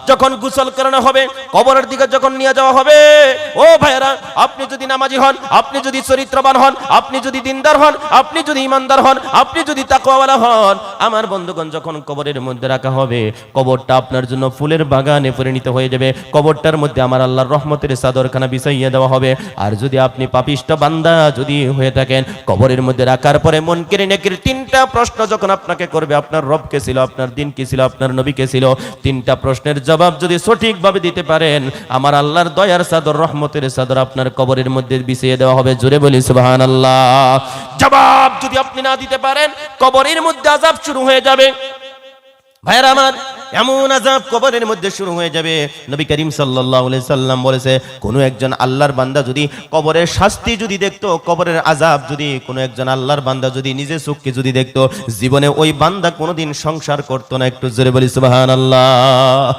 যখন গোসল করানো হবে, কবরের দিকে যখন নিয়ে যাওয়া হবে, ও ভাইরা, আপনি যদি নামাজি হন, আপনি যদি চরিত্রবান হন, আপনি যদি দিনদার হন, আপনি যদি ইমানদার হন, আপনি যদি তাকওয়াওয়ালা হন, আমার বন্ধুগণ, যখন কবরের মধ্যে রাখা হবে, কবরটা আপনার জন্য ফুলের বাগানে পরিণত হয়ে যাবে। কবরটার মধ্যে আমার আল্লাহর রহমতের চাদরখানা বিছাইয়ে দেওয়া হবে। আর যদি আপনি পাপিষ্ট বান্দা যদি হয়ে থাকেন, কবরের মধ্যে রাখার পরে মুনকির নাকির তিনটা প্রশ্ন যখন আপনাকে করবে, আপনার রব কে ছিল, আপনার দিন কি ছিল, আপনার নবী কে ছিল, তিনটা প্রশ্নের জবাব যদি সঠিকভাবে দিতে পারেন, আমার আল্লাহর দয়ার চাদর, রহমতের চাদর আপনার কবরের মধ্যে বিছিয়ে দেওয়া হবে। জোরে বলি সুবহানাল্লাহ। জবাব যদি আপনি না দিতে পারেন, কবরের মধ্যে আযাব শুরু হয়ে যাবে। ভাইরা আমার, এমন আযাব কবরের মধ্যে শুরু হয়ে যাবে। নবী করিম সাল্লাল্লাহু আলাইহি সাল্লাম বলেছে, কোন একজন আল্লাহর বান্দা যদি কবরের শাস্তি যদি দেখতো, কবরের আযাব যদি কোন একজন আল্লাহর বান্দা যদি নিজে চোখে যদি দেখতো, জীবনে ওই বান্দা কোনোদিন সংসার করতো না। একটু জোরে বলি সুবহানাল্লাহ।